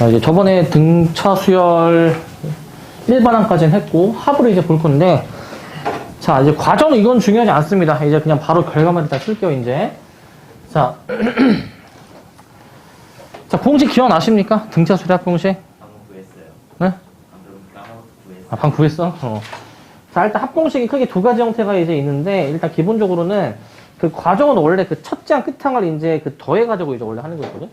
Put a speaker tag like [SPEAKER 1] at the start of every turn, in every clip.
[SPEAKER 1] 자, 이제 저번에 등차 수열 일반항까지는 했고, 합을 이제 볼 건데, 자, 이제 과정은 이건 중요하지 않습니다. 이제 그냥 바로 결과만 일단 쓸게요, 이제. 자, 자, 공식 기억나십니까? 등차 수열 합 공식?
[SPEAKER 2] 방금 구했어요.
[SPEAKER 1] 네?
[SPEAKER 2] 방금 까먹고 구했어요.
[SPEAKER 1] 아, 방금 구했어? 자, 일단 합공식이 크게 두 가지 형태가 이제 있는데, 일단 기본적으로는 그 과정은 원래 그 첫째 항 끝항을 이제 그 더해가지고 이제 원래 하는 거거든?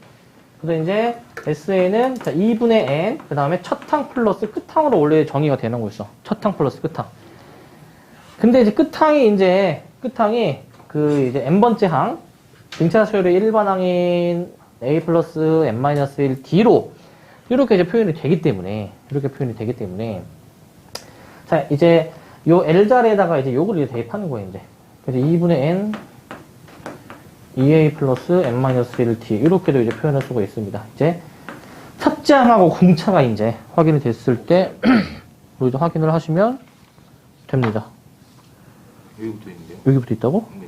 [SPEAKER 1] 그래서 이제 SA는 자, 2분의 N, 그 다음에 첫항 플러스 끝항으로 원래 정의가 되는 거였어. 첫항 플러스 끝항. 근데 이제 끝항이 그 이제 N번째 항, 등차 수열의 일반항인 A 플러스 N-1 D로 이렇게 이제 표현이 되기 때문에, 자, 이제 요 L자리에다가 이제 요걸 이제 대입하는 거예요, 이제. 그래서 2분의 N, 2A 플러스 N-1T. 이렇게도 이제 표현할 수가 있습니다. 이제, 첫째 항하고 공차가 이제 확인이 됐을 때, 우리도 확인을 하시면 됩니다.
[SPEAKER 2] 여기부터 있는데요?
[SPEAKER 1] 여기부터 있다고?
[SPEAKER 2] 네.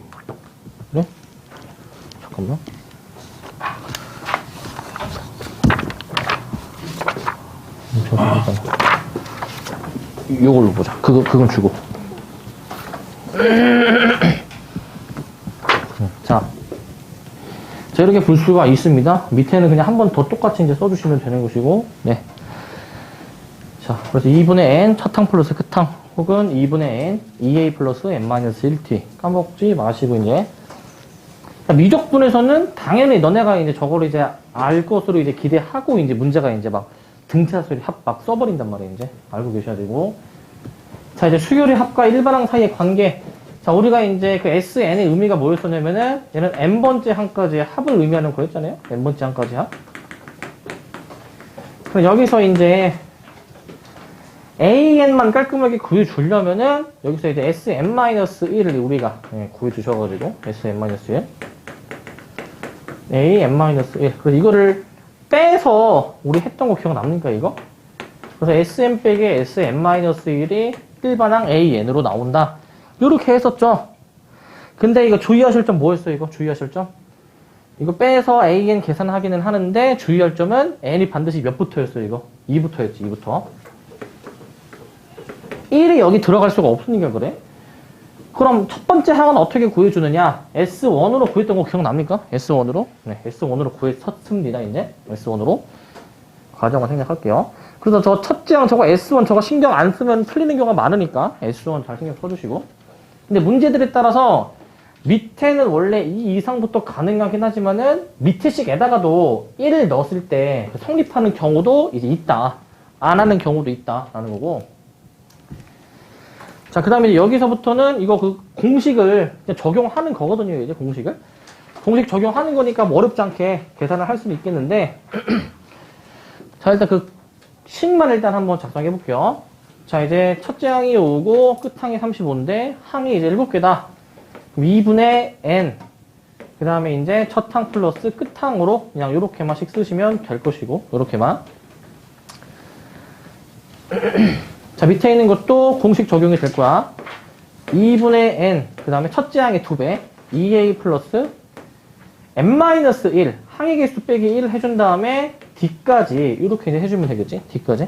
[SPEAKER 1] 그래? 잠깐만. 요걸로 보자. 그건 주고. 자, 이렇게 볼 수가 있습니다. 밑에는 그냥 한 번 더 똑같이 이제 써주시면 되는 것이고, 네. 자, 그래서 2분의 N, 첫항 플러스 끝항, 혹은 2분의 N, 2A 플러스 N-1T. 까먹지 마시고, 이제. 자, 미적분에서는 당연히 너네가 이제 저거를 이제 알 것으로 이제 기대하고, 이제 문제가 이제 막 등차 수열의 합 막 써버린단 말이에요, 이제. 알고 계셔야 되고. 자, 이제 수열의 합과 일반항 사이의 관계. 자, 우리가 이제 그 SN의 의미가 뭐였었냐면은, 얘는 N번째 항까지의 합을 의미하는 거였잖아요? N번째 항까지 합. 그럼 여기서 이제, AN만 깔끔하게 구해주려면은, 여기서 이제 SN-1을 우리가 구해주셔가지고, SN-1. AN-1. 그래서 이거를 빼서, 우리 했던 거 기억납니까, 이거? 그래서 SN 빼기 SN-1이 일반항 AN으로 나온다. 요렇게 했었죠. 근데 이거 주의하실 점 뭐였어요, 이거? 주의하실 점? 이거 빼서 AN 계산하기는 하는데, 주의할 점은 N이 반드시 몇 부터였어요, 이거? 2부터였지, 2부터. 1이 여기 들어갈 수가 없으니까 그래. 그럼 첫 번째 항은 어떻게 구해주느냐? S1으로 구했던 거 기억납니까? S1으로? 네, S1으로 구했었습니다, 이제. S1으로. 과정을 생략할게요. 그래서 저 첫째 항 저거 S1 저거 신경 안 쓰면 틀리는 경우가 많으니까 S1 잘 신경 써주시고. 근데 문제들에 따라서 밑에는 원래 이 이상부터 가능하긴 하지만은 밑에 식에다가도 1을 넣었을 때 성립하는 경우도 이제 있다. 안 하는 경우도 있다라는 거고. 자, 그 다음에 여기서부터는 이거 그 공식을 그냥 적용하는 거거든요, 이제 공식을. 공식 적용하는 거니까 뭐 어렵지 않게 계산을 할 수는 있겠는데. 자, 일단 그 식만 일단 한번 작성해 볼게요. 자, 이제 첫째 항이 오고 끝항이 35인데 항이 이제 7개다. 2분의 N. 그 다음에 이제 첫 항 플러스 끝항으로 그냥 요렇게만씩 쓰시면 될 것이고, 요렇게만. 자, 밑에 있는 것도 공식 적용이 될 거야. 2분의 N, 그 다음에 첫째 항의 2배, 2A 플러스 N-1, 항의 개수 빼기 1 해준 다음에 D까지, 이렇게 이제 해주면 되겠지? D까지.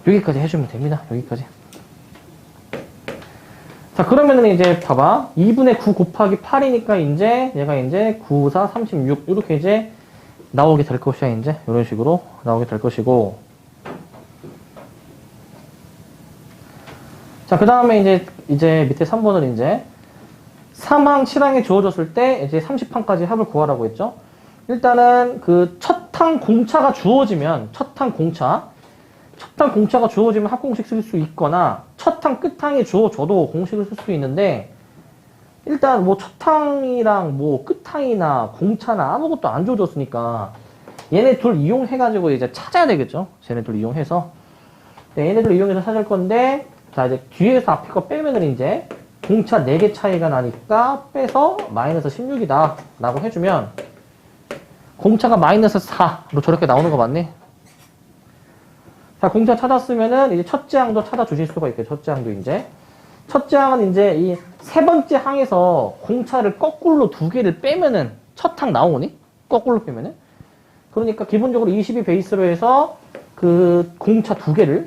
[SPEAKER 1] 여기까지 해주면 됩니다. 여기까지. 자, 그러면은 이제 봐봐. 2분의 9 곱하기 8이니까 이제, 얘가 이제 9, 4, 36, 이렇게 이제 나오게 될 것이야, 이제. 이런 식으로 나오게 될 것이고. 자, 그 다음에 이제 밑에 3번을 이제 3항, 7항에 주어졌을 때 이제 30항까지 합을 구하라고 했죠. 일단은 그 첫항 공차가 주어지면, 첫항 공차가 주어지면 합공식 쓸 수 있거나, 첫항 끝항이 주어져도 공식을 쓸 수 있는데, 일단 뭐 첫항이랑 뭐 끝항이나 공차나 아무것도 안 주어졌으니까, 얘네 둘 이용해가지고 이제 찾아야 되겠죠. 쟤네 둘 이용해서. 네, 얘네 둘 이용해서 찾을 건데, 자, 이제 뒤에서 앞에 거 빼면은 이제 공차 4개 차이가 나니까 빼서 마이너스 16이다 라고 해주면 공차가 마이너스 4로 저렇게 나오는 거 맞니? 자, 공차 찾았으면은 이제 첫째 항도 찾아주실 수가 있겠죠. 첫째 항도 이제. 첫째 항은 이제 이 세 번째 항에서 공차를 거꾸로 2개를 빼면은 첫 항 나오니? 거꾸로 빼면은? 그러니까 기본적으로 20이 베이스로 해서 그 공차 두 개를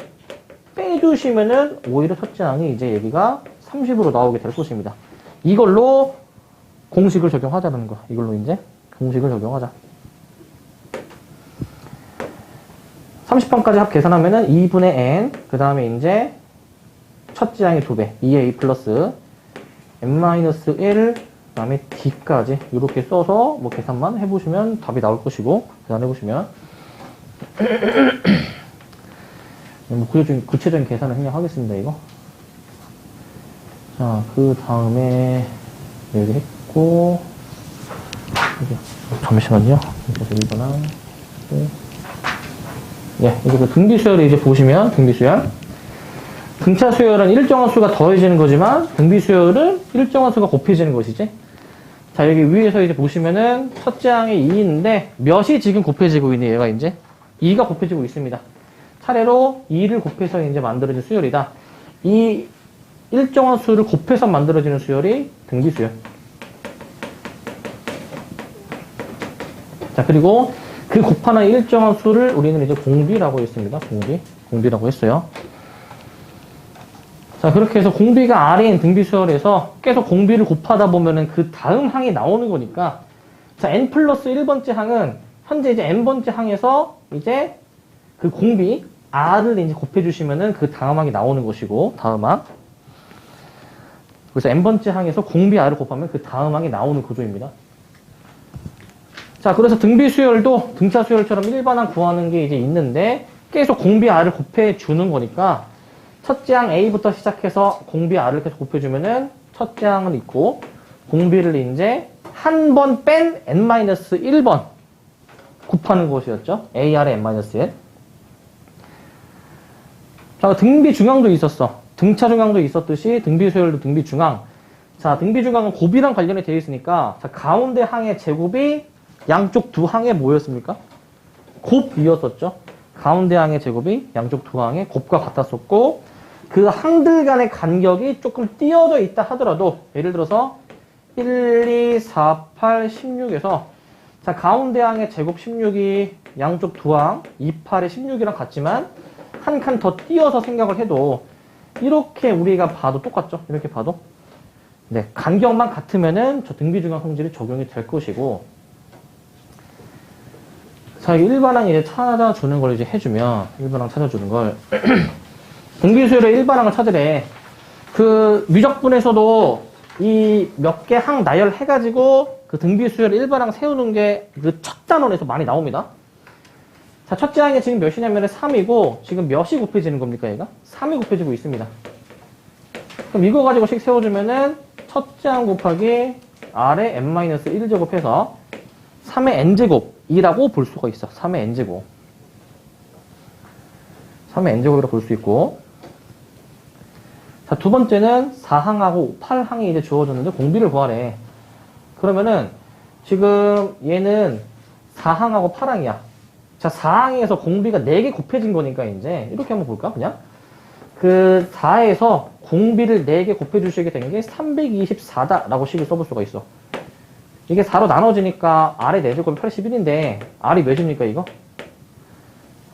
[SPEAKER 1] 빼주시면은 오히려 첫째 항이 이제 여기가 30으로 나오게 될 것입니다. 이걸로 공식을 적용하자는 거야. 이걸로 이제 공식을 적용하자. 30번까지 합 계산하면은 2분의 n, 그 다음에 이제 첫째 항의 2배, 2a 플러스 n-1, 그 다음에 d까지 이렇게 써서 뭐 계산만 해보시면 답이 나올 것이고, 계산해보시면 뭐 구체적인 계산을 그냥 하겠습니다, 이거. 자, 그 다음에 여기 했고, 잠시만요. 그래서 이거랑, 예, 이제 그 등비 수열을 이제 보시면, 등비 수열. 등차 수열은 일정한 수가 더해지는 거지만, 등비 수열은 일정한 수가 곱해지는 것이지. 자, 여기 위에서 이제 보시면은, 첫째 항이 2인데, 몇이 지금 곱해지고 있네, 얘가 이제. 2가 곱해지고 있습니다. 차례로 2를 곱해서 이제 만들어진 수열이다. 이 일정한 수를 곱해서 만들어지는 수열이 등비 수열. 자, 그리고 그 곱하는 일정한 수를 우리는 이제 공비라고 했습니다. 공비라고 했어요. 자, 그렇게 해서 공비가 아래인 등비 수열에서 계속 공비를 곱하다 보면은 그 다음 항이 나오는 거니까, 자, n 플러스 1번째 항은 현재 이제 n번째 항에서 이제 그 공비 r을 이제 곱해주시면은 그 다음 항이 나오는 것이고, 다음 항. 그래서 n번째 항에서 공비 r을 곱하면 그 다음 항이 나오는 구조입니다. 자, 그래서 등비 수열도 등차 수열처럼 일반항 구하는 게 이제 있는데, 계속 공비 r을 곱해주는 거니까, 첫째 항 a부터 시작해서 공비 r을 계속 곱해주면은, 첫째 항은 있고, 공비를 이제 한 번 뺀 n-1번 곱하는 것이었죠. ar의 n-1. 자, 등비 중앙도 있었어. 등차 중앙도 있었듯이 등비 수열도 등비 중앙. 자, 등비 중앙은 곱이랑 관련이 되어 있으니까, 자, 가운데 항의 제곱이 양쪽 두 항에 뭐였습니까? 곱이었었죠. 가운데 항의 제곱이 양쪽 두 항에 곱과 같았었고, 그 항들 간의 간격이 조금 띄어져 있다 하더라도, 예를 들어서 1, 2, 4, 8, 16에서 자, 가운데 항의 제곱 16이 양쪽 두 항 2, 8의 16이랑 같지만 한 칸 더 띄어서 생각을 해도 이렇게 우리가 봐도 똑같죠? 이렇게 봐도. 네, 간격만 같으면은 저 등비중앙 성질이 적용이 될 것이고, 자, 일반항 이제 찾아주는 걸 이제 해주면, 일반항 찾아주는 걸. 등비수열의 일반항을 찾으래. 그 미적분에서도 이 몇 개 항 나열해가지고 그 등비수열 일반항 세우는 게 그 첫 단원에서 많이 나옵니다. 자, 첫째 항이 지금 몇이냐면 3이고, 지금 몇이 곱해지는 겁니까, 얘가? 3이 곱해지고 있습니다. 그럼 이거 가지고 식 세워주면은, 첫째 항 곱하기 r의 n-1제곱 해서 3의 n제곱이라고 볼 수가 있어. 3의 n제곱. 3의 n제곱이라고 볼 수 있고. 자, 두 번째는 4항하고 8항이 이제 주어졌는데 공비를 구하래. 그러면은, 지금 얘는 4항하고 8항이야. 자, 4항에서 공비가 4개 곱해진 거니까 이제 이렇게 한번 볼까, 그냥? 그 4에서 공비를 4개 곱해주시게 된 게 324다라고 식을 써볼 수가 있어. 이게 4로 나눠지니까 R의 4제곱이 81인데 R이 몇입니까, 이거?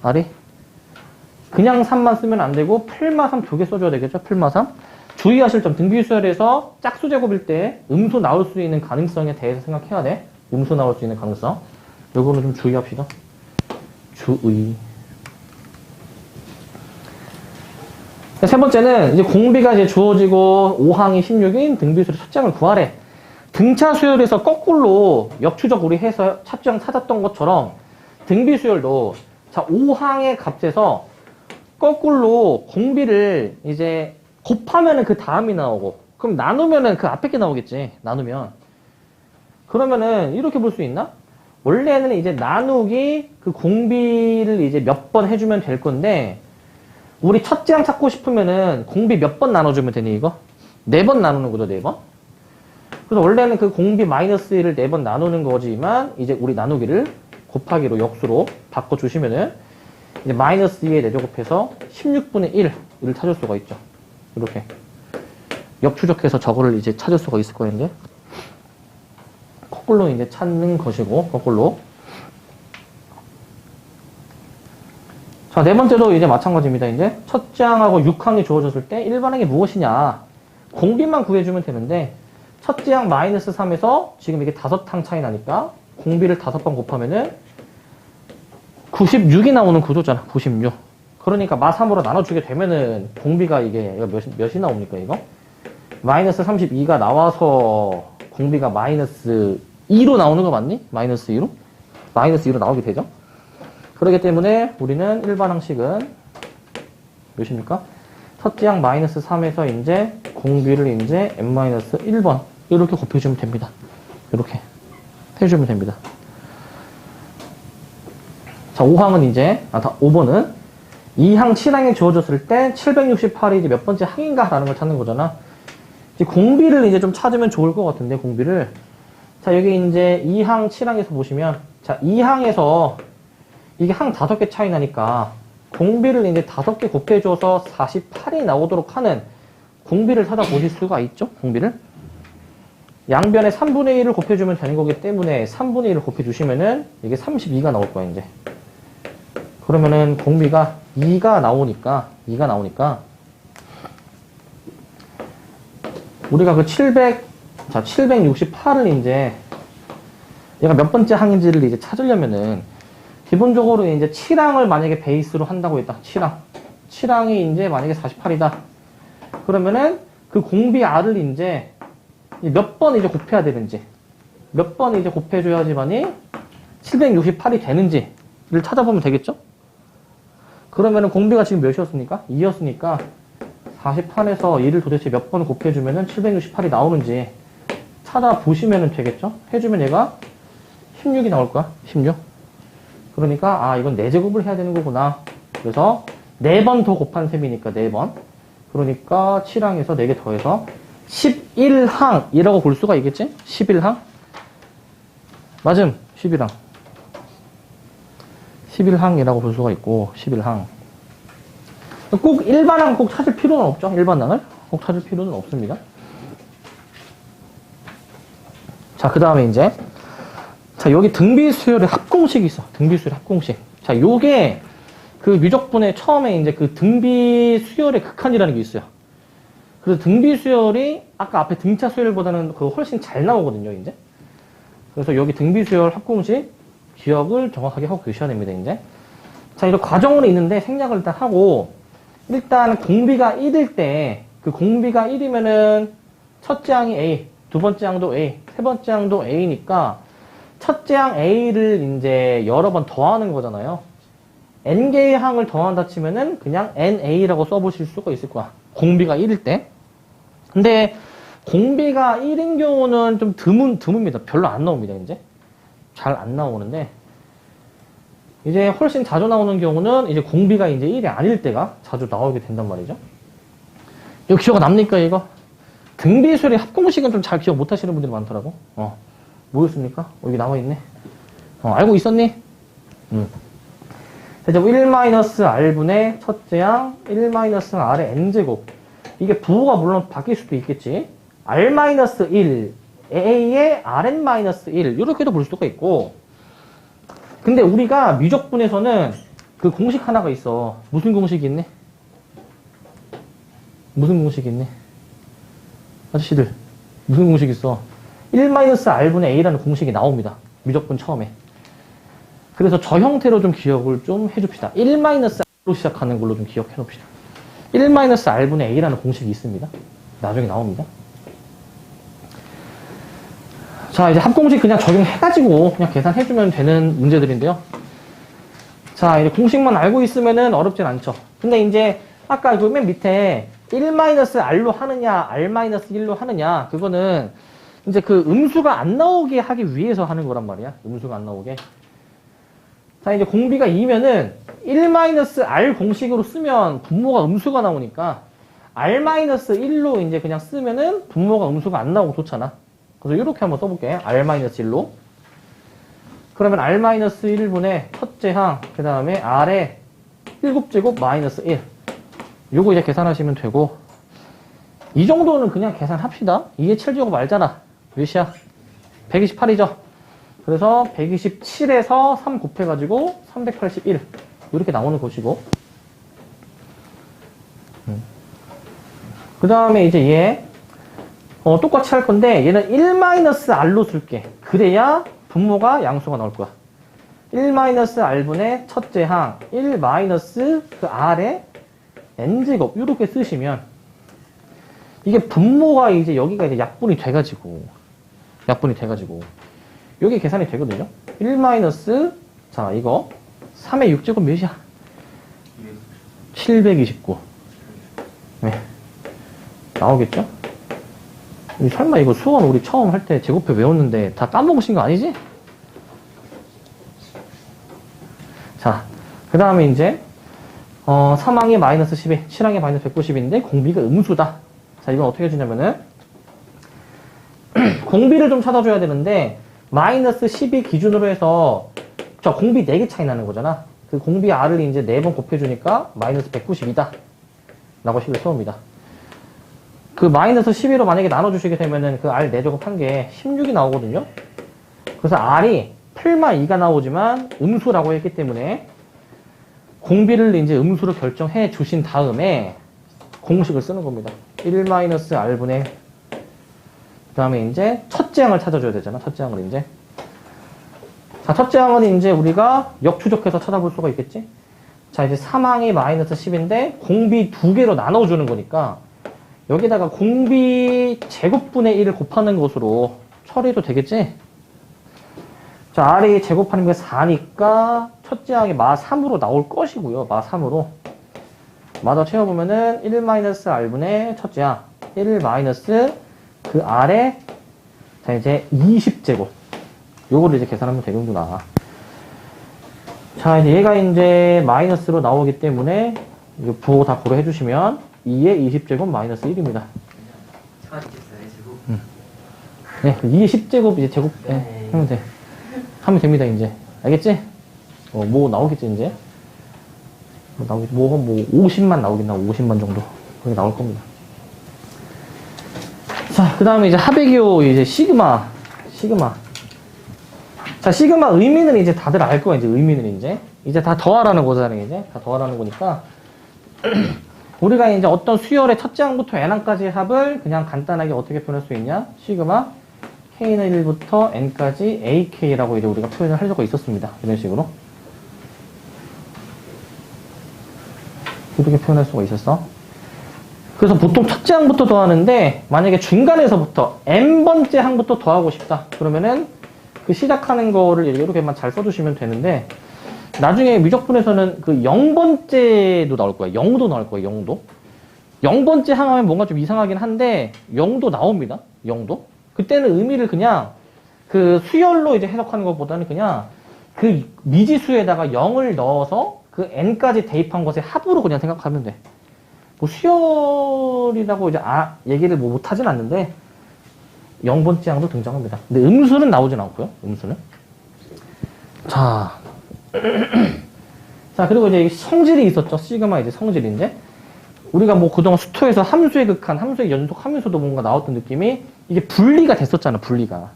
[SPEAKER 1] R이? 그냥 3만 쓰면 안 되고 풀마 3 두 개 써줘야 되겠죠, 풀마 3? 주의하실 점, 등비수열에서 짝수 제곱일 때 음수 나올 수 있는 가능성에 대해서 생각해야 돼. 음수 나올 수 있는 가능성. 요거는 좀 주의합시다. 주의. 세 번째는 이제 공비가 이제 주어지고 5항이 16인 등비수열의 첫째 항을 구하래. 등차 수열에서 거꾸로 역추적 우리 해서 첫째 항 찾았던 것처럼 등비수열도 자 5항의 값에서 거꾸로 공비를 이제 곱하면은 그 다음이 나오고, 그럼 나누면은 그 앞에 게 나오겠지. 나누면. 그러면은 이렇게 볼 수 있나? 원래는 이제 나누기 그 공비를 이제 몇 번 해주면 될 건데, 우리 첫째 항 찾고 싶으면은 공비 몇 번 나눠주면 되니, 이거? 4번 나누는 거죠, 4번? 그래서 원래는 그 공비 마이너스 1을 4번 나누는 거지만, 이제 우리 나누기를 곱하기로 역수로 바꿔주시면은, 이제 마이너스 2에 4제곱해서 16분의 1을 찾을 수가 있죠. 이렇게. 역추적해서 저거를 이제 찾을 수가 있을 거인데, 거꾸로 이제 찾는 것이고, 거꾸로. 자, 네 번째도 이제 마찬가지입니다. 이제 첫째 항하고 6항이 주어졌을 때 일반항이 무엇이냐. 공비만 구해주면 되는데, 첫째 항 마이너스 3에서 지금 이게 5항 차이 나니까 공비를 5번 곱하면은 96이 나오는 구조잖아. 96. 그러니까 마3으로 나눠주게 되면은 공비가 이게 몇이 나옵니까, 이거? 마이너스 32가 나와서 공비가 마이너스 2로 나오는 거 맞니? 마이너스 2로? 마이너스 2로 나오게 되죠? 그렇기 때문에 우리는 일반 항식은 몇입니까? 첫째 항 마이너스 3에서 이제 공비를 이제 n-1번 이렇게 곱해주면 됩니다. 이렇게 해주면 됩니다. 자, 5항은 이제, 5번은 2항 7항이 주어졌을 때 768이 이제 몇 번째 항인가? 라는 걸 찾는 거잖아. 이제 공비를 이제 좀 찾으면 좋을 것 같은데, 공비를. 자, 여기 이제 2항 7항에서 보시면, 자, 2항에서 이게 항 5개 차이 나니까 공비를 이제 5개 곱해줘서 48이 나오도록 하는 공비를 찾아보실 수가 있죠? 공비를. 양변에 3분의 1을 곱해주면 되는 거기 때문에 3분의 1을 곱해주시면은 이게 32가 나올 거야, 이제. 그러면은 공비가 2가 나오니까 우리가 그 768을 이제 얘가 몇 번째 항인지를 이제 찾으려면은 기본적으로 이제 7항을 만약에 베이스로 한다고 했다. 7항이 이제 만약에 48이다. 그러면은 그 공비 R을 이제 몇 번 이제 곱해야 되는지, 몇 번 이제 곱해줘야지만이 768이 되는지를 찾아보면 되겠죠? 그러면은 공비가 지금 몇이었습니까? 2였으니까 48에서 2를 도대체 몇 번 곱해주면은 768이 나오는지 찾아보시면 되겠죠? 해주면 얘가 16이 나올 거야. 16. 그러니까 이건 4제곱을 해야 되는 거구나. 그래서 4번 더 곱한 셈이니까 4번. 그러니까 7항에서 4개 더해서 11항이라고 볼 수가 있겠지? 11항? 맞음. 11항. 11항이라고 볼 수가 있고 11항. 꼭 일반항 꼭 찾을 필요는 없죠. 일반항을 꼭 찾을 필요는 없습니다. 자, 그 다음에 이제 자, 여기 등비수열의 합공식이 있어. 등비수열 합공식. 자, 요게 그 미적분의 처음에 이제 그 등비수열의 극한이라는 게 있어요. 그래서 등비수열이 아까 앞에 등차 수열보다는 그 훨씬 잘 나오거든요, 이제. 그래서 여기 등비수열 합공식 기억을 정확하게 하고 계셔야 됩니다, 이제. 자, 이런 과정은 있는데 생략을 일단 하고, 일단 공비가 1일 때, 그 공비가 1이면은 첫째 항이 A, 두 번째 항도 A, 세 번째 항도 A니까 첫째 항 A를 이제 여러 번 더하는 거잖아요. N개의 항을 더한다 치면은 그냥 NA라고 써보실 수가 있을 거야. 공비가 1일 때. 근데 공비가 1인 경우는 좀 드뭅니다. 별로 안 나옵니다, 이제. 잘 안 나오는데. 이제 훨씬 자주 나오는 경우는 이제 공비가 이제 1이 아닐 때가 자주 나오게 된단 말이죠. 이거 기억 납니까, 이거? 등비수열의 합공식은 좀 잘 기억 못 하시는 분들이 많더라고. 뭐였습니까? 여기 나와 있네. 알고 있었니? 이제 1-R분의 첫째 항 1-R의 N제곱. 이게 부호가 물론 바뀔 수도 있겠지. R-1, A의 Rn-1 이렇게도 볼 수가 있고. 근데 우리가 미적분에서는 그 공식 하나가 있어. 무슨 공식이 있니? 무슨 공식이 있니? 아저씨들 무슨 공식 있어? 1-R분의 A라는 공식이 나옵니다. 미적분 처음에. 그래서 저 형태로 좀 기억을 좀 해줍시다. 1-R로 시작하는 걸로 좀 기억해 놓읍시다. 1-R분의 A라는 공식이 있습니다. 나중에 나옵니다. 자, 이제 합공식 그냥 적용해가지고 그냥 계산해주면 되는 문제들인데요. 자, 이제 공식만 알고 있으면은 어렵진 않죠. 근데 이제 아까 그 맨 밑에 1-R로 하느냐, R-1로 하느냐, 그거는 이제 그 음수가 안 나오게 하기 위해서 하는 거란 말이야. 음수가 안 나오게. 자, 이제 공비가 2면은 1-R 공식으로 쓰면 분모가 음수가 나오니까 R-1로 이제 그냥 쓰면은 분모가 음수가 안 나오고 좋잖아. 그래서 이렇게 한번 써볼게. R-1로. 그러면 R-1분의 첫째 항, 그 다음에 R의 7제곱 마이너스 1. 요거 이제 계산하시면 되고, 이 정도는 그냥 계산합시다. 2의 7제곱 알잖아. 몇이야? 128이죠? 그래서 127에서 3 곱해가지고 381. 이렇게 나오는 것이고. 그 다음에 이제 얘, 똑같이 할 건데, 얘는 1-r로 쓸게. 그래야 분모가 양수가 나올 거야. 1-r분의 첫째 항, 1 그 r의 n제곱, 이렇게 쓰시면, 이게 분모가 이제 여기가 이제 약분이 돼가지고, 여기 계산이 되거든요. 1 자, 이거, 3의 6제곱 몇이야? 729. 네. 나오겠죠? 설마 이거 수원 우리 처음 할 때 제곱해 외웠는데 다 까먹으신 거 아니지? 자, 그 다음에 이제 3항이 마이너스 12, 7항이 마이너스 190인데 공비가 음수다. 자, 이건 어떻게 해주냐면은 공비를 좀 찾아줘야 되는데 마이너스 12 기준으로 해서 저 공비 4개 차이 나는 거잖아. 그 공비 r을 이제 4번 곱해주니까 마이너스 190이다. 라고 식을 세웁니다. 그 마이너스 12로 만약에 나눠주시게 되면은 그 r 4제곱 한 게 16이 나오거든요. 그래서 r이 풀마 2가 나오지만 음수라고 했기 때문에 공비를 이제 음수로 결정해 주신 다음에 공식을 쓰는 겁니다. 1-r분의 그 다음에 이제 첫째 항을 찾아줘야 되잖아. 첫째 항을 이제. 자, 첫째 항은 이제 우리가 역추적해서 찾아볼 수가 있겠지? 자, 이제 3항이 마이너스 10인데 공비 2개로 나눠주는 거니까 여기다가 공비 제곱분의 1을 곱하는 것으로 처리해도 되겠지? 자, r이 제곱하는 게 4니까 첫째 항이 마 3으로 나올 것이고요. 마 3으로. 마다 채워보면은 1-r분의 첫째 항. 1 그 r에 자, 이제 20제곱. 요거를 이제 계산하면 되는구나. 자, 이제 얘가 이제 마이너스로 나오기 때문에 이거 부호 다 고려해 주시면 2의 20제곱 마이너스 1입니다. 네, 2의 10제곱 이제 제곱 네, 하면 돼. 하면 됩니다, 이제. 알겠지? 뭐 나오겠지, 이제. 뭐 50만 나오겠나, 50만 정도. 그렇게 나올 겁니다. 자, 그 다음에 이제 합의기호 이제 시그마. 자, 시그마 의미는 이제 다들 알 거야, 이제 의미는 이제 다 더하라는 거잖아요, 이제. 다 더하라는 거니까. 우리가 이제 어떤 수열의 첫째 항부터 n항까지의 합을 그냥 간단하게 어떻게 표현할 수 있냐? 시그마 k는 1부터 n까지 ak라고 이제 우리가 표현을 하려고 있었습니다. 이런 식으로. 이렇게 표현할 수가 있었어. 그래서 보통 첫째 항부터 더하는데 만약에 중간에서부터 n번째 항부터 더하고 싶다. 그러면은 그 시작하는 거를 이렇게만 잘 써주시면 되는데 나중에 미적분에서는 그 0번째도 나올 거야. 0도 나올 거야. 0도. 0번째 항하면 뭔가 좀 이상하긴 한데 0도 나옵니다. 0도. 그때는 의미를 그냥 그 수열로 이제 해석하는 것보다는 그냥 그 미지수에다가 0을 넣어서 그 n까지 대입한 것의 합으로 그냥 생각하면 돼. 뭐 수열이라고 이제 얘기를 뭐 못하진 않는데 0번째 항도 등장합니다. 근데 음수는 나오진 않고요. 음수는. 자, 자, 그리고 이제 성질이 있었죠. 시그마 이제 성질인데. 우리가 뭐 그동안 수토에서 함수의 극한, 함수의 연속 하면서도 뭔가 나왔던 느낌이 이게 분리가 됐었잖아, 분리가.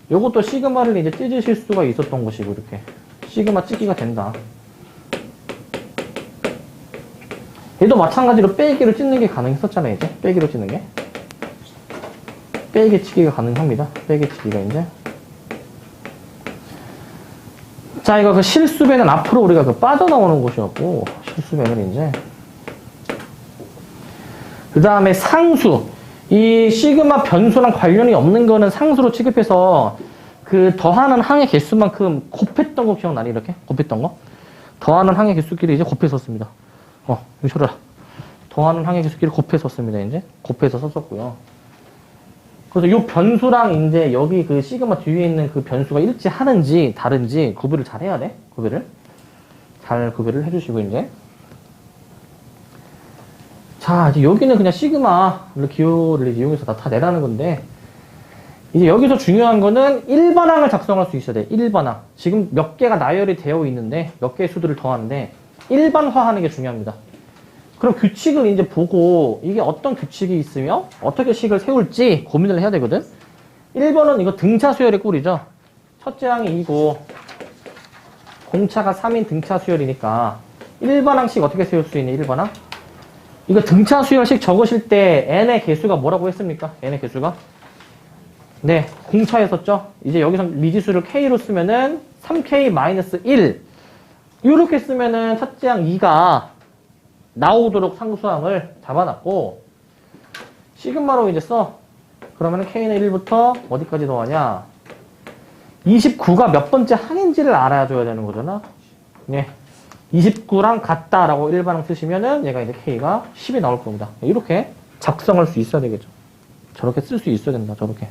[SPEAKER 1] 요것도 시그마를 이제 찢으실 수가 있었던 것이고, 이렇게. 시그마 찢기가 된다. 얘도 마찬가지로 빼기로 찢는 게 가능했었잖아요, 이제. 빼기로 찢는 게. 빼기 치기가 가능합니다. 빼기 치기가 이제. 자, 이거 그 실수배는 앞으로 우리가 그 빠져나오는 곳이었고, 실수배는 이제. 그 다음에 상수. 이 시그마 변수랑 관련이 없는 거는 상수로 취급해서 그 더하는 항의 개수만큼 곱했던 거 기억나니? 이렇게? 곱했던 거? 더하는 항의 개수끼리 이제 곱해서 썼습니다. 이거 쳐라. 더하는 항의 개수끼리 곱해서 썼습니다, 이제. 곱해서 썼었고요. 그래서 이 변수랑 이제 여기 그 시그마 뒤에 있는 그 변수가 일치하는지 다른지 구별을 잘 해야 돼. 잘 구별을 해주시고 이제. 자, 이제 여기는 그냥 시그마를 기호를 이용해서 나타내라는 건데 이제 여기서 중요한 거는 1번항을 작성할 수 있어야 돼. 1번항. 지금 몇 개가 나열이 되어 있는데 몇 개의 수들을 더하는데 1번화하는 게 중요합니다. 그럼 규칙을 이제 보고 이게 어떤 규칙이 있으며 어떻게 식을 세울지 고민을 해야 되거든. 1번은 이거 등차 수열의 꼴이죠. 첫째 항이 2고 공차가 3인 등차 수열이니까 1반항씩 어떻게 세울 수 있니? 1반항? 이거 등차 수열식 적으실 때 n의 개수가 뭐라고 했습니까? n의 개수가? 네, 공차였었죠? 이제 여기서 미지수를 k로 쓰면은 3k-1 이렇게 쓰면은 첫째 항 2가 나오도록 상수항을 잡아놨고 시그마로 이제 써. 그러면은 k는 1부터 어디까지 더하냐? 29가 몇 번째 항인지를 알아줘야 되는 거잖아. 네. 29랑 같다라고 일반항 쓰시면은 얘가 이제 k가 10이 나올 겁니다. 이렇게 작성할 수 있어야 되겠죠. 저렇게 쓸 수 있어야 된다. 저렇게.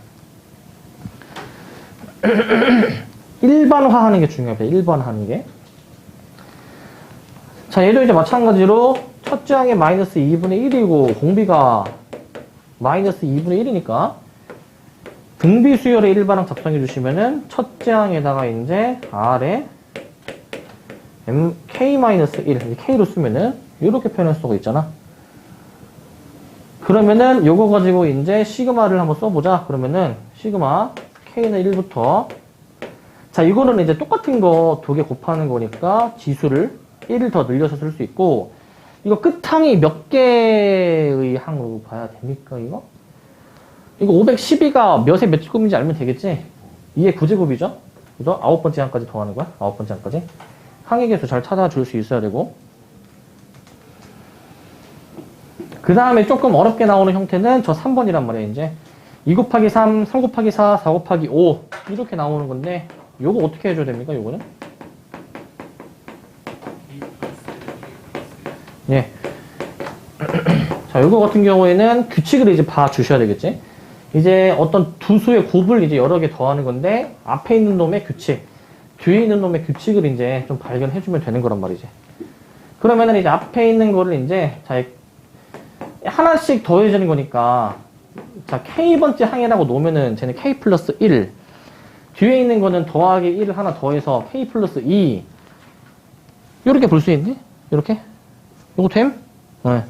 [SPEAKER 1] 일반화하는 게 중요합니다. 일반화하는 게. 자, 얘도 이제 마찬가지로 첫째 항이 마이너스 2분의 1이고 공비가 마이너스 2분의 1이니까 등비 수열의 일반항 작성해 주시면은 첫째 항에다가 이제 R에 K-1, K로 쓰면은 이렇게 표현할 수가 있잖아. 그러면은 요거 가지고 이제 시그마를 한번 써보자. 그러면은 시그마 K는 1부터 자, 이거는 이제 똑같은 거 두 개 곱하는 거니까 지수를 1을 더 늘려서 쓸 수 있고 이거 끝항이 몇 개의 항으로 봐야 됩니까, 이거? 이거 512가 몇에 몇 제곱인지 알면 되겠지? 2의 9제곱이죠? 그죠? 9번째 항까지 더하는 거야? 9번째 항까지. 항의 개수 잘 찾아줄 수 있어야 되고. 그 다음에 조금 어렵게 나오는 형태는 저 3번이란 말이에요, 이제. 2 곱하기 3, 3 곱하기 4, 4 곱하기 5. 이렇게 나오는 건데, 요거 어떻게 해줘야 됩니까, 요거는? 예. 자, 요거 같은 경우에는 규칙을 이제 봐주셔야 되겠지? 이제 어떤 두 수의 곱을 이제 여러 개 더하는 건데, 앞에 있는 놈의 규칙, 뒤에 있는 놈의 규칙을 이제 좀 발견해주면 되는 거란 말이지. 그러면은 이제 앞에 있는 거를 이제, 자, 하나씩 더해지는 거니까, 자, K번째 항이라고 놓으면은 쟤는 K 플러스 1. 뒤에 있는 거는 더하기 1을 하나 더해서 K 플러스 2. 요렇게 볼 수 있니? 요렇게? 요거 됨? 네.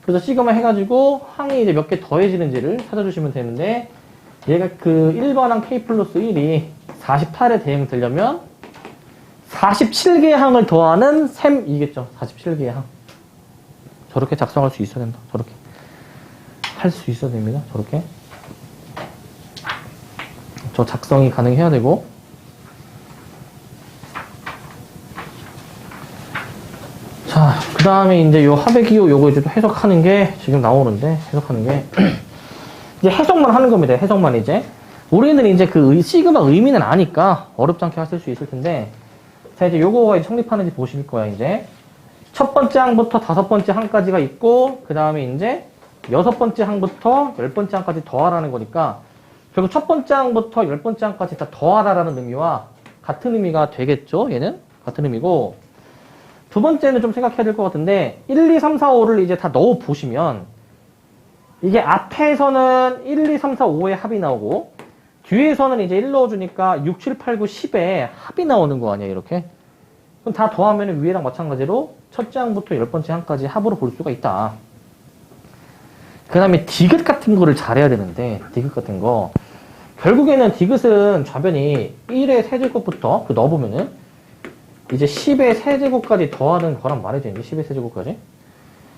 [SPEAKER 1] 그래서 시그마 해가지고 항이 이제 몇 개 더해지는지를 찾아주시면 되는데, 얘가 그 1번항 K 플러스 1이 48에 대응되려면 47개의 항을 더하는 셈이겠죠. 47개의 항. 저렇게 작성할 수 있어야 된다. 저렇게. 할 수 있어야 됩니다. 저렇게. 저 작성이 가능해야 되고. 자, 그 다음에 이제 요 합의기호 요거 이제 또 해석하는 게 지금 나오는데, 해석하는 게. 이제 해석만 하는 겁니다. 해석만 이제. 우리는 이제 그 시그마 의미는 아니까 어렵지 않게 하실 수 있을 텐데, 자, 이제 요거가 이제 성립하는지 보실 거야, 이제. 첫 번째 항부터 다섯 번째 항까지가 있고, 그 다음에 이제 여섯 번째 항부터 열 번째 항까지 더하라는 거니까, 결국 첫 번째 항부터 열 번째 항까지 다 더하라라는 의미와 같은 의미가 되겠죠, 얘는? 같은 의미고, 두 번째는 좀 생각해야 될 것 같은데, 1, 2, 3, 4, 5를 이제 다 넣어 보시면, 이게 앞에서는 1, 2, 3, 4, 5의 합이 나오고, 뒤에서는 이제 1 넣어주니까 6, 7, 8, 9, 10의 합이 나오는 거 아니야, 이렇게? 그럼 다 더하면 위에랑 마찬가지로 첫째 항부터 열 번째 항까지 합으로 볼 수가 있다. 그 다음에 디귿 같은 거를 잘해야 되는데, 디귿 같은 거. 결국에는 디귿은 좌변이 1의 세제곱부터 그 넣어보면은 이제 10의 세제곱까지 더하는 거랑 말해야 되는데, 10의 세제곱까지.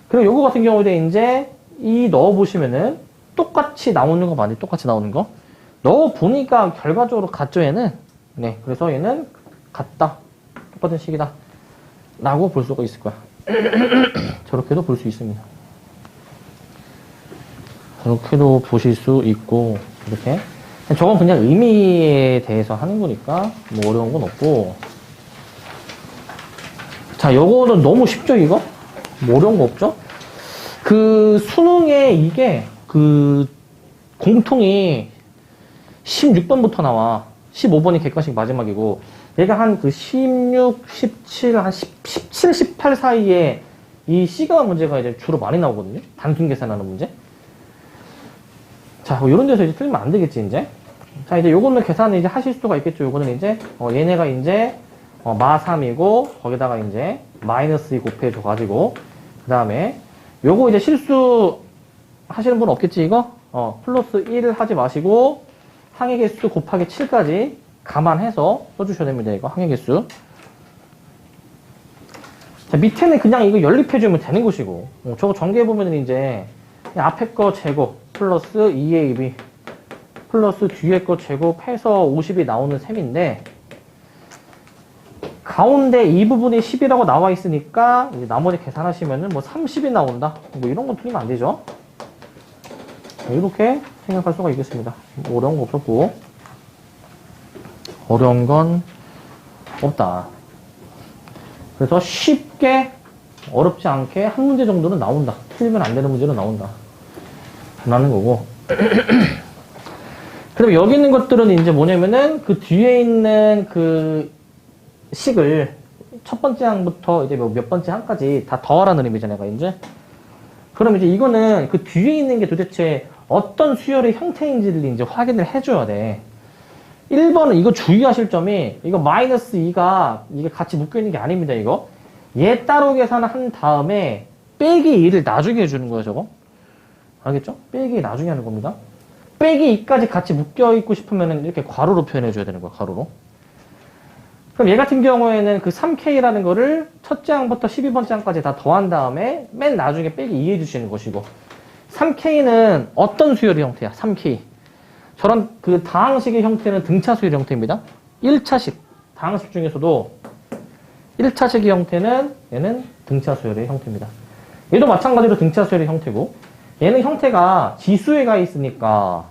[SPEAKER 1] 그리고 요거 같은 경우에 이제 이 넣어보시면은 똑같이 나오는 거 맞아요? 똑같이 나오는 거. 넣어보니까 결과적으로 같죠, 얘는? 네. 그래서 얘는 같다. 똑같은 식이다. 라고 볼 수가 있을 거야. 저렇게도 볼 수 있습니다. 저렇게도 보실 수 있고, 이렇게. 저건 그냥 의미에 대해서 하는 거니까, 뭐 어려운 건 없고. 자, 요거는 너무 쉽죠, 이거? 뭐 어려운 거 없죠? 그, 수능에 이게, 그, 공통이 16번부터 나와. 15번이 객관식 마지막이고, 얘가 한 그 16, 17, 한 17, 18 사이에 이 시그마 문제가 이제 주로 많이 나오거든요. 단순 계산하는 문제. 자, 뭐 이런 데서 이제 틀리면 안 되겠지, 이제. 자, 이제 요거는 계산을 이제 하실 수가 있겠죠. 요거는 이제, 얘네가 이제, 마 3이고, 거기다가 이제, 마이너스 2 곱해줘가지고, 그 다음에, 요거 이제 실수 하시는 분 없겠지, 이거? 플러스 1을 하지 마시고, 항의 개수 곱하기 7까지 감안해서 써주셔야 됩니다, 이거. 항의 개수. 자, 밑에는 그냥 이거 연립해주면 되는 것이고, 저거 전개해보면 이제, 앞에 거 제곱, 플러스 2ab, 플러스 뒤에 거 제곱해서 50이 나오는 셈인데, 가운데 이 부분이 10이라고 나와 있으니까, 이제 나머지 계산하시면은 뭐 30이 나온다. 뭐 이런 건 틀리면 안 되죠. 이렇게 생각할 수가 있겠습니다. 뭐 어려운 거 없었고, 어려운 건 없다. 그래서 쉽게, 어렵지 않게 한 문제 정도는 나온다. 틀리면 안 되는 문제는 나온다. 라는 거고. 그럼 여기 있는 것들은 이제 뭐냐면은 그 뒤에 있는 그 식을 첫 번째 항부터 이제 몇 번째 항까지 다 더하라는 의미잖아요, 이제. 그럼 이제 이거는 그 뒤에 있는 게 도대체 어떤 수열의 형태인지를 이제 확인을 해줘야 돼. 1번은 이거 주의하실 점이, 이거 마이너스 2가 이게 같이 묶여있는 게 아닙니다, 이거. 얘 따로 계산한 다음에 빼기 2를 나중에 해주는 거예요, 저거. 알겠죠? 빼기 2 나중에 하는 겁니다. 빼기 2까지 같이 묶여있고 싶으면 이렇게 괄호로 표현해줘야 되는 거야, 괄호로. 그럼 얘 같은 경우에는 그 3K라는 거를 첫째 항부터 12번째 항까지 다 더한 다음에 맨 나중에 빼기 2 해주시는 것이고, 3K는 어떤 수열의 형태야, 3K. 저런 그 다항식의 형태는 등차 수열의 형태입니다. 1차식, 다항식 중에서도 1차식의 형태는 얘는 등차 수열의 형태입니다. 얘도 마찬가지로 등차 수열의 형태고, 얘는 형태가 지수에 가 있으니까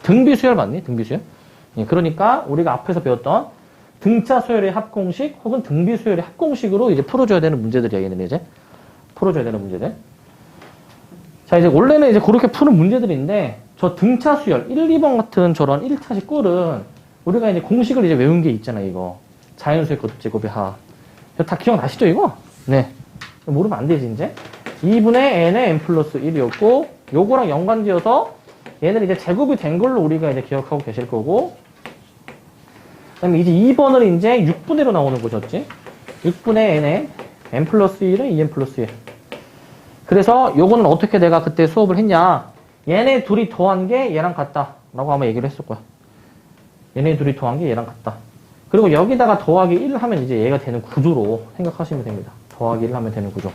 [SPEAKER 1] 등비 수열 맞니? 등비 수열? 예, 그러니까 우리가 앞에서 배웠던 등차 수열의 합공식 혹은 등비 수열의 합공식으로 이제 풀어줘야 되는 문제들이야, 얘는 이제. 풀어줘야 되는 문제들. 자, 이제 원래는 이제 그렇게 푸는 문제들인데, 저 등차 수열, 1, 2번 같은 저런 1차식 꼴은 우리가 이제 공식을 이제 외운 게 있잖아요, 이거. 자연수의 거듭제곱의 하. 다 기억나시죠, 이거? 네. 모르면 안 되지, 이제. 2분의 n의 n 플러스 1이었고, 요거랑 연관지어서 얘는 이제 제곱이 된 걸로 우리가 이제 기억하고 계실 거고, 그 다음에 이제 2번은 이제 6분의 1로 나오는 것이었지. 6분의 n의 n 플러스 1은 2n 플러스 1. 그래서 요거는 어떻게 내가 그때 수업을 했냐. 얘네 둘이 더한 게 얘랑 같다. 라고 아마 얘기를 했을 거야. 얘네 둘이 더한 게 얘랑 같다. 그리고 여기다가 더하기 1을 하면 이제 얘가 되는 구조로 생각하시면 됩니다. 더하기 1을 하면 되는 구조.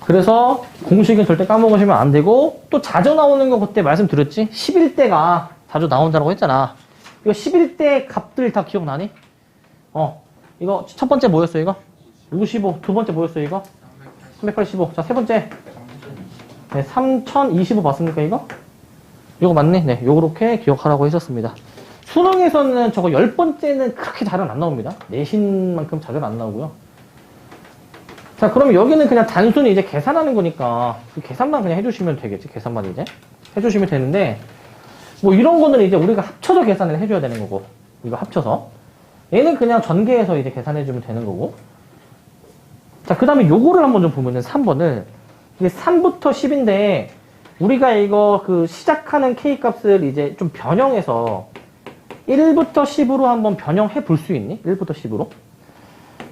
[SPEAKER 1] 그래서 공식은 절대 까먹으시면 안 되고, 또 자주 나오는 거 그때 말씀드렸지? 11대가 자주 나온다고 했잖아. 이거 11대 값들 다 기억나니? 이거 첫 번째 뭐였어, 이거? 55. 두 번째 뭐였어, 이거? 385. 자, 세 번째. 네, 3025 맞습니까, 이거? 이거 맞네? 네, 요렇게 기억하라고 했었습니다. 수능에서는 저거 10번째는 그렇게 잘은 안 나옵니다. 내신만큼 자주는 안 나오고요. 자, 그럼 여기는 그냥 단순히 이제 계산하는 거니까 그 계산만 그냥 해주시면 되겠지. 계산만 이제 해주시면 되는데, 뭐 이런 거는 이제 우리가 합쳐서 계산을 해줘야 되는 거고, 이거 합쳐서. 얘는 그냥 전개해서 이제 계산해주면 되는 거고. 자, 그 다음에 요거를 한번 좀 보면은 3번을, 이게 3부터 10인데, 우리가 이거 그 시작하는 K 값을 이제 좀 변형해서 1부터 10으로 한번 변형해 볼 수 있니? 1부터 10으로.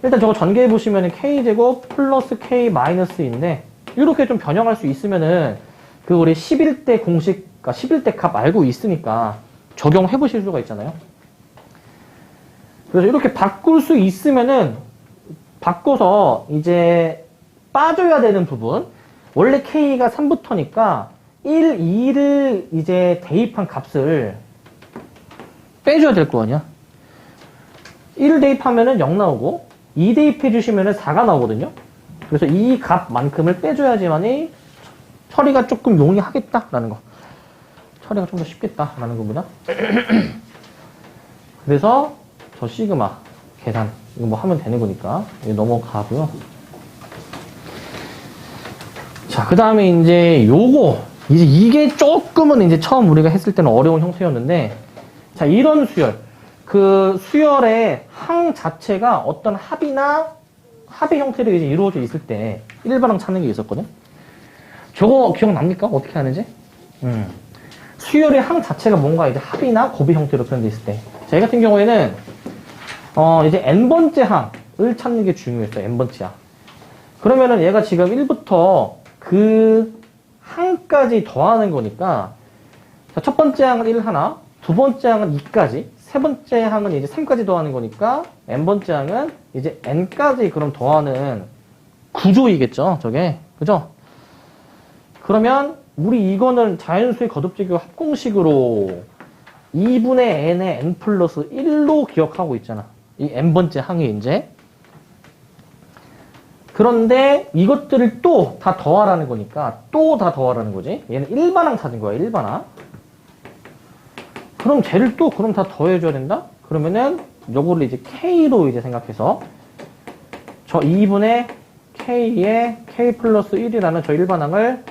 [SPEAKER 1] 일단 저거 전개해 보시면은 K제곱 플러스 K 마이너스인데, 이렇게 좀 변형할 수 있으면은 그 우리 11대 공식, 그러니까 11대 값 알고 있으니까 적용해 보실 수가 있잖아요. 그래서 이렇게 바꿀 수 있으면은 바꿔서 이제 빠져야 되는 부분, 원래 K가 3부터니까 1, 2를 이제 대입한 값을 빼줘야 될 거 아니야. 1 대입하면은 0 나오고, 2 대입해 주시면은 4가 나오거든요. 그래서 이 값만큼을 빼줘야지만이 처리가 조금 용이하겠다라는 거. 처리가 좀 더 쉽겠다라는 겁니다. 그래서 저 시그마 계산 이거 뭐 하면 되는 거니까 이거 넘어가고요. 자, 그 다음에 이제 요거 이제 이게 조금은 이제 처음 우리가 했을 때는 어려운 형태였는데, 자, 이런 수열, 그 수열의 항 자체가 어떤 합의 형태로 이제 이루어져 있을 때 일반항 찾는 게 있었거든. 저거 기억납니까? 어떻게 하는지? 수열의 항 자체가 뭔가 이제 합이나 곱의 형태로 표현되어 있을 때, 자, 이 같은 경우에는 이제 n번째 항을 찾는 게 중요했어요. n번째 항. 그러면은 얘가 지금 1부터 그 항까지 더하는 거니까, 자, 첫 번째 항은 1 하나, 두 번째 항은 2까지, 세 번째 항은 이제 3까지 더하는 거니까 n번째 항은 이제 n까지 그럼 더하는 구조이겠죠. 저게. 그죠? 그러면 우리 이거는 자연수의 거듭제교 합공식으로 2분의 n의 n 플러스 1로 기억하고 있잖아. 이 n번째 항이 이제. 그런데 이것들을 또 다 더하라는 거니까 또 다 더하라는 거지. 얘는 일반항 찾은 거야. 일반항. 그럼 쟤를 또 그럼 다 더해줘야 된다? 그러면은 요거를 이제 K로 이제 생각해서 저 2분의 K에 K 플러스 1이라는 저 일반항을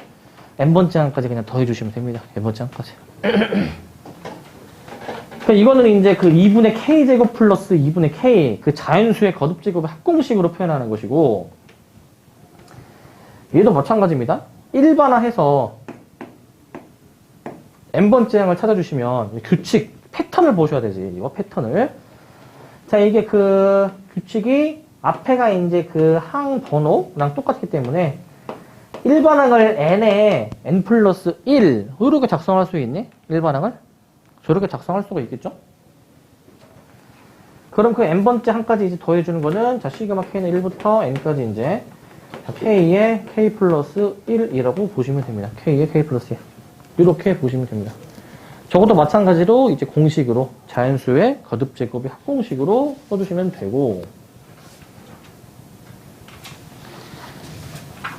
[SPEAKER 1] n번째 항까지 그냥 더해주시면 됩니다. n번째 항까지. 그러니까 이거는 이제 그 2분의 K제곱 플러스 2분의 K 그 자연수의 거듭제곱의 합공식으로 표현하는 것이고 얘도 마찬가지입니다. 일반화해서 n번째 항을 찾아주시면 규칙, 패턴을 보셔야 되지. 이거 패턴을. 자, 이게 그 규칙이 앞에가 이제 그 항 번호랑 똑같기 때문에 일반항을 n에 n 플러스 1 이렇게 작성할 수 있니? 일반항을? 저렇게 작성할 수가 있겠죠? 그럼 그 n번째 항까지 이제 더해주는 거는 자, 시그마 k는 1부터 n까지 이제 자, k에 k 플러스 1이라고 보시면 됩니다. k에 k 플러스 1. 이렇게 보시면 됩니다. 저것도 마찬가지로 이제 공식으로 자연수의 거듭제곱의 합공식으로 써주시면 되고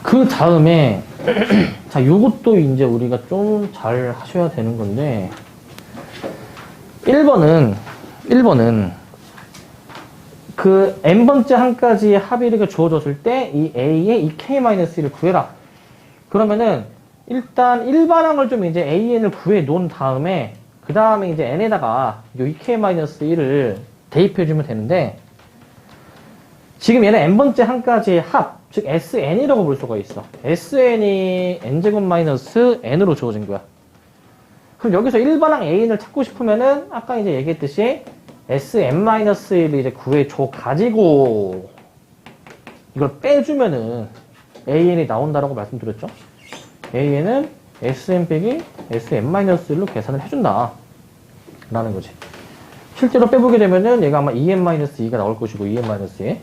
[SPEAKER 1] 그 다음에 자 요것도 이제 우리가 좀 잘 하셔야 되는 건데 1번은 그 n번째 항까지 합의를 주어졌을 때 이 a의 이 k-1을 구해라. 그러면은 일단 일반항을 좀 이제 an을 구해 놓은 다음에 그 다음에 이제 n에다가 요 2k-1을 대입해 주면 되는데 지금 얘는 n번째 항까지의 합, 즉 sn이라고 볼 수가 있어. sn이 n제곱 마이너스 n으로 주어진 거야. 그럼 여기서 일반항 an을 찾고 싶으면은 아까 이제 얘기했듯이 sn-1을 이제 구해줘 가지고 이걸 빼주면은 an이 나온다라고 말씀드렸죠. an은 sn 빼기 sn-1로 계산을 해준다 라는 거지. 실제로 빼보게 되면은 얘가 아마 2n-2가 나올 것이고 2n-2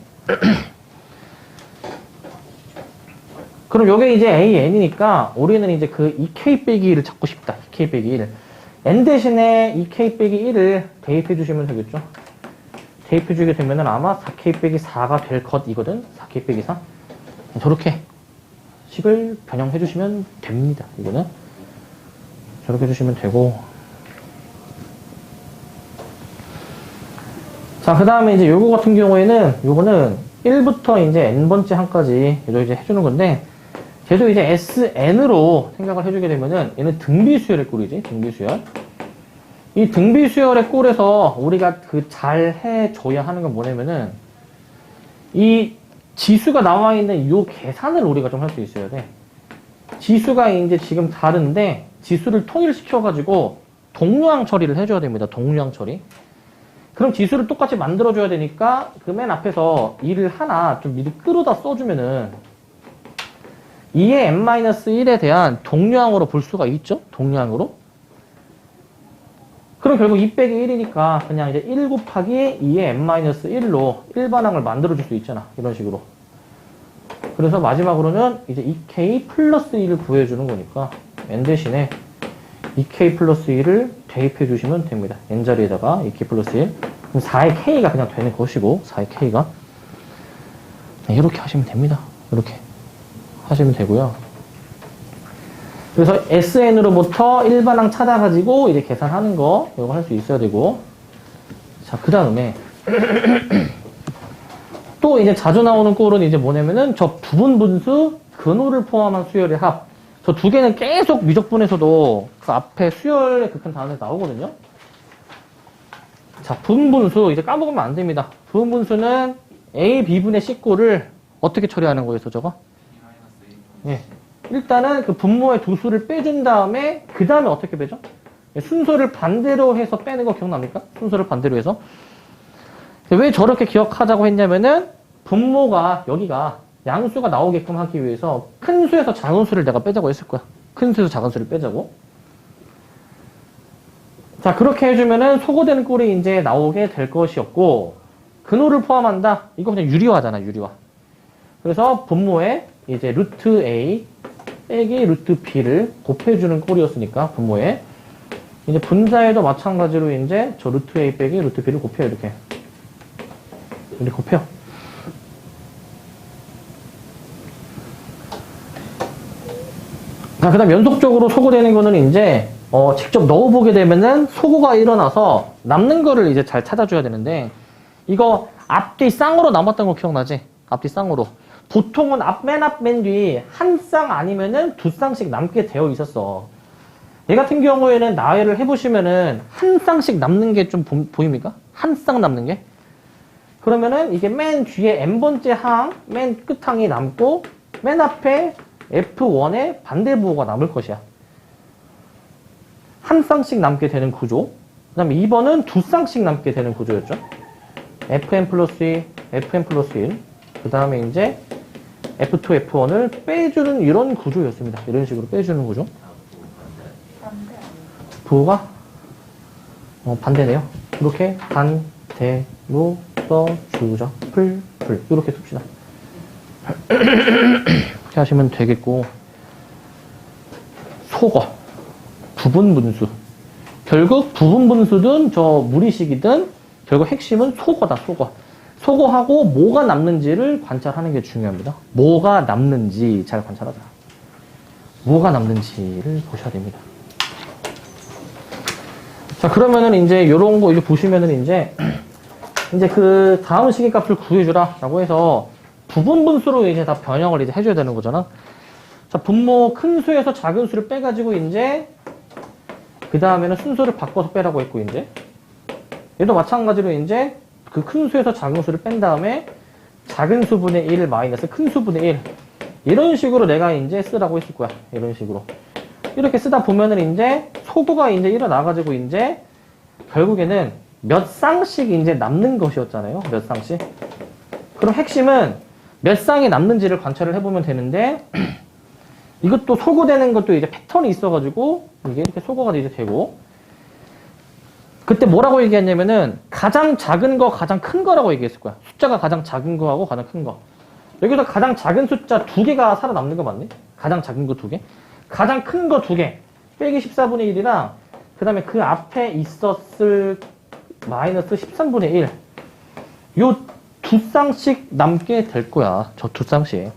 [SPEAKER 1] 그럼 요게 이제 an이니까 우리는 이제 그 2k 빼기 1을 찾고 싶다. 2k 빼기 1 n 대신에 2k 빼기 1을 대입해 주시면 되겠죠. 대입해 주게 되면은 아마 4k 빼기 4가 될 것이거든. 4k 빼기 4 저렇게 식을 변형해 주시면 됩니다. 이거는 저렇게 해주시면 되고 자 그 다음에 이제 요거 같은 경우에는 요거는 1부터 이제 n번째 항까지 이제 해주는 건데 쟤도 이제 sn으로 생각을 해주게 되면은 얘는 등비수열의 꼴이지. 등비수열. 이 등비수열의 꼴에서 우리가 그 잘 해줘야 하는 건 뭐냐면은 이 지수가 나와 있는 요 계산을 우리가 좀 할 수 있어야 돼. 지수가 이제 지금 다른데 지수를 통일시켜가지고 동류항 처리를 해줘야 됩니다. 동류항 처리. 그럼 지수를 똑같이 만들어줘야 되니까 그 맨 앞에서 이를 하나 좀 미리 끌어다 써주면은 2의 n-1에 대한 동류항으로 볼 수가 있죠? 동류항으로. 그럼 결국 2 빼기 1이니까 그냥 이제 1 곱하기 2의 n-1로 일반항을 만들어줄 수 있잖아. 이런 식으로. 그래서 마지막으로는 이제 2k 플러스 1을 구해주는 거니까 n 대신에 2k 플러스 1을 대입해 주시면 됩니다. n 자리에다가 2k 플러스 1. 그럼 4의 k가 그냥 되는 것이고 4의 k가 이렇게 하시면 됩니다. 이렇게 하시면 되고요. 그래서 SN으로부터 일반항 찾아가지고 이제 계산하는 거 이거 할 수 있어야 되고 자 그 다음에 또 이제 자주 나오는 꼴은 이제 뭐냐면은 저 부분 분수 근호를 포함한 수열의 합 저 두 개는 계속 미적분에서도 그 앞에 수열의 극한 단원에 나오거든요. 자 분분수 이제 까먹으면 안 됩니다. 분분수는 A, B분의 C꼴을 어떻게 처리하는 거예요, 저거? 예. 일단은 그 분모의 두 수를 빼준 다음에 그 다음에 어떻게 빼죠? 순서를 반대로 해서 빼는 거 기억납니까? 순서를 반대로 해서 왜 저렇게 기억하자고 했냐면은 분모가 여기가 양수가 나오게끔 하기 위해서 큰 수에서 작은 수를 내가 빼자고 했을 거야. 큰 수에서 작은 수를 빼자고. 자, 그렇게 해주면은 소거되는 꼴이 이제 나오게 될 것이었고, 근호를 포함한다. 이거 그냥 유리화잖아, 유리화. 그래서 분모에 이제 루트 A 빼기 루트 B를 곱해주는 꼴이었으니까, 분모에. 이제 분자에도 마찬가지로 이제 저 루트 A 빼기 루트 B를 곱해요, 이렇게. 이렇게 곱해요. 자, 그 다음 연속적으로 소거되는 거는 이제, 직접 넣어보게 되면은 소거가 일어나서 남는 거를 이제 잘 찾아줘야 되는데, 이거 앞뒤 쌍으로 남았던 거 기억나지? 앞뒤 쌍으로. 보통은 맨 뒤 한 쌍 아니면은 두 쌍씩 남게 되어 있었어. 얘 같은 경우에는 나열을 해보시면은 한 쌍씩 남는 게 좀 보입니까? 한 쌍 남는 게? 그러면은 이게 맨 뒤에 n번째 항, 맨 끝항이 남고, 맨 앞에 F1의 반대 부호가 남을 것이야. 한 쌍씩 남게 되는 구조. 그 다음에 2번은 두 쌍씩 남게 되는 구조였죠. Fn 플러스 2, Fn 플러스 1. 그 다음에 이제 F2, F1을 빼주는 이런 구조였습니다. 이런 식으로 빼주는 구조. 부호가 반대네요. 이렇게 반대로 써주자. 풀. 이렇게 씁시다. 이렇게 하시면 되겠고, 소거, 부분분수. 결국 부분분수든 저 무리식이든 결국 핵심은 소거다, 소거. 소거하고 뭐가 남는지를 관찰하는 게 중요합니다. 뭐가 남는지 잘 관찰하자. 뭐가 남는지를 보셔야 됩니다. 자, 그러면은 이제 요런 거 이렇게 보시면은 이제 그 다음 시계값을 구해주라 라고 해서 부분분수로 이제 다 변형을 이제 해줘야 되는 거잖아. 자, 분모 큰 수에서 작은 수를 빼가지고 이제 그 다음에는 순서를 바꿔서 빼라고 했고, 이제 얘도 마찬가지로 이제 그 큰 수에서 작은 수를 뺀 다음에 작은 수분의 1 마이너스 큰 수분의 1 이런 식으로 내가 이제 쓰라고 했을 거야. 이런 식으로 이렇게 쓰다 보면은 이제 소거가 이제 일어나가지고 이제 결국에는 몇 쌍씩 이제 남는 것이었잖아요. 몇 쌍씩. 그럼 핵심은 몇 쌍이 남는지를 관찰을 해보면 되는데, 이것도 소거되는 것도 이제 패턴이 있어가지고 이게 이렇게 소거가 이제 되고, 그때 뭐라고 얘기했냐면은 가장 작은 거, 가장 큰 거라고 얘기했을 거야. 숫자가 가장 작은 거하고 가장 큰 거. 여기서 가장 작은 숫자 2개가 살아남는 거 맞니? 가장 작은 거 2개. 가장 큰 거 2개. 빼기 14분의 1이랑 그 다음에 그 앞에 있었을 마이너스 13분의 1. 요 두 쌍씩 남게 될 거야. 저 두 쌍씩.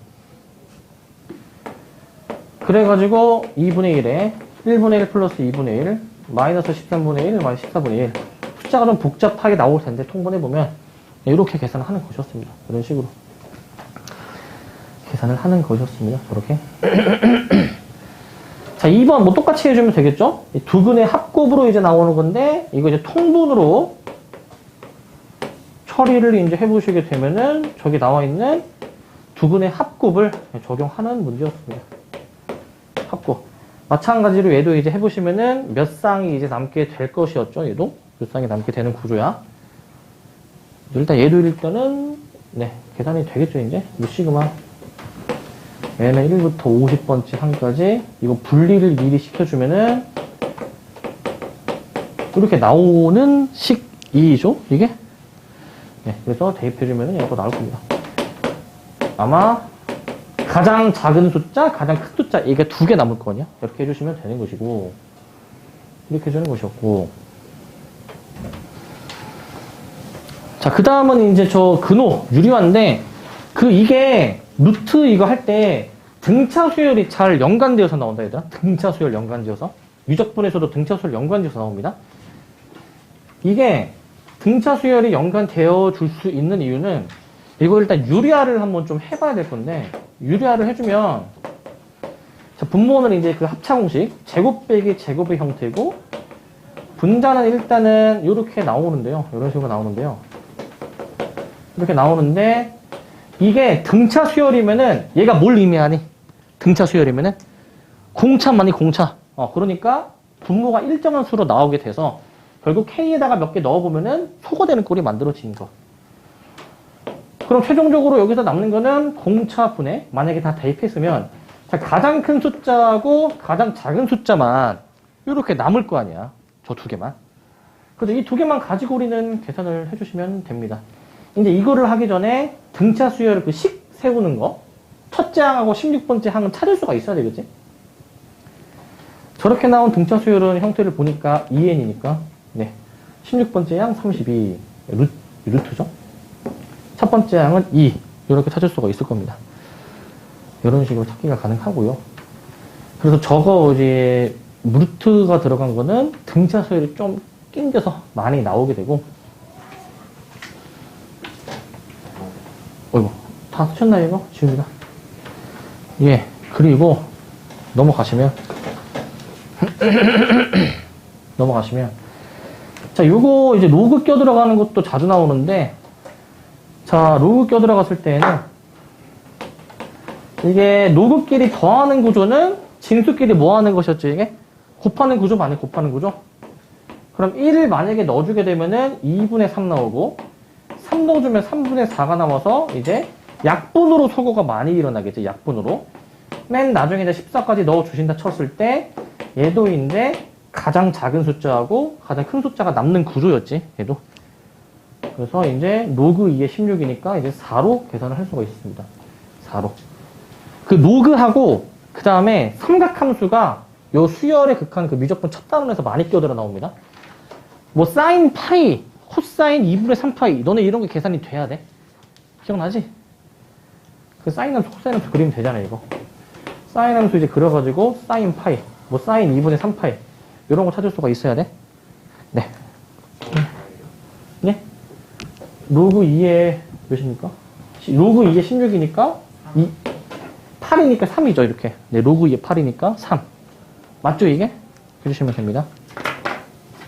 [SPEAKER 1] 그래가지고 2분의 1에 1분의 1 플러스 2분의 1 마이너스 13분의 1 마이너스 14분의 1 숫자가 좀 복잡하게 나올 텐데 통분해보면 이렇게 계산을 하는 것이었습니다. 이런 식으로 계산을 하는 것이었습니다. 저렇게. 자, 2번 뭐 똑같이 해주면 되겠죠? 이 두 근의 합곱으로 이제 나오는 건데 이거 이제 통분으로 처리를 이제 해보시게 되면은 저기 나와 있는 두 근의 합곱을 적용하는 문제였습니다. 합곱. 마찬가지로 얘도 이제 해보시면은 몇 쌍이 이제 남게 될 것이었죠. 얘도 몇 쌍이 남게 되는 구조야. 일단 얘도 일단은 네 계산이 되겠죠. 이제 이 시그마 얘는 1부터 50번째 항까지 이거 분리를 미리 시켜주면은 이렇게 나오는 식이죠. 이게 네 그래서 대입해주면은 얘가 나올 겁니다. 아마 가장 작은 숫자, 가장 큰 숫자, 이게 2개 남을 거거든요. 이렇게 해주시면 되는 것이고, 이렇게 해주는 것이었고. 자, 그 다음은 이제 저 근호, 유리화인데, 이게 루트 이거 할 때 등차 수열이 잘 연관되어서 나온다, 얘들아. 등차 수열 연관되어서. 유적분에서도 등차 수열 연관되어서 나옵니다. 이게 등차 수열이 연관되어 줄 수 있는 이유는 이거 일단 유리화를 한번 좀 해봐야 될 건데, 유리화를 해주면, 자, 분모는 이제 그 합차 공식, 제곱 빼기 제곱의 형태고, 분자는 일단은 이렇게 나오는데요. 이런 식으로 나오는데요. 이렇게 나오는데, 이게 등차 수열이면은, 얘가 뭘 의미하니? 등차 수열이면은? 공차만이 공차. 그러니까, 분모가 일정한 수로 나오게 돼서, 결국 K에다가 몇 개 넣어보면은, 소거되는 꼴이 만들어지는 거. 그럼 최종적으로 여기서 남는 거는 공차분해. 만약에 다 대입했으면 자, 가장 큰 숫자하고 가장 작은 숫자만 이렇게 남을 거 아니야. 저 2개만. 그래서 이 두 개만 가지고 우리는 계산을 해주시면 됩니다. 이제 이거를 하기 전에 등차 수열을 그 식 세우는 거, 첫째 항하고 16번째 항은 찾을 수가 있어야 되겠지? 저렇게 나온 등차 수열은 형태를 보니까 2n이니까, 네. 16번째 항 32, 루트죠? 첫 번째 항은 2, 이렇게 찾을 수가 있을 겁니다. 이런 식으로 찾기가 가능하고요. 그래서 저거 이제, 루트가 들어간 거는 등차 수열이 좀 낑겨서 많이 나오게 되고, 어이구, 다 쓰셨나요, 이거? 지우기가? 예, 그리고, 넘어가시면, 자, 요거 이제 로그 껴 들어가는 것도 자주 나오는데, 자, 로그 껴 들어갔을 때는, 이게 로그끼리 더하는 구조는 진수끼리 뭐 하는 것이었죠, 이게? 곱하는 구조 아니에요, 곱하는 구조? 그럼 1을 만약에 넣어주게 되면은 2분의 3 나오고, 3 넣어주면 3분의 4가 나와서 이제 약분으로 소거가 많이 일어나겠죠, 약분으로. 맨 나중에 이제 14까지 넣어주신다 쳤을 때, 얘도 이제 가장 작은 숫자하고 가장 큰 숫자가 남는 구조였지, 얘도. 그래서 이제 로그 2의 16이니까 이제 4로 계산을 할 수가 있습니다. 4로. 그 로그하고 그 다음에 삼각함수가 요 수열의 극한 그 미적분 첫 단원에서 많이 끼어들어 나옵니다. 뭐 사인 파이, 코사인 2분의 3파이, 너네 이런 게 계산이 돼야 돼. 기억나지? 그 사인 함수, 코사인 함수 그리면 되잖아, 이거. 사인 함수 이제 그려가지고 사인 파이, 뭐 사인 2분의 3파이 이런 거 찾을 수가 있어야 돼. 네. 네? 로그 2의 몇입니까? 로그 2의 16이니까 8이니까 3이죠, 이렇게. 네, 로그 2의 8이니까 3. 맞죠, 이게? 해주시면 됩니다.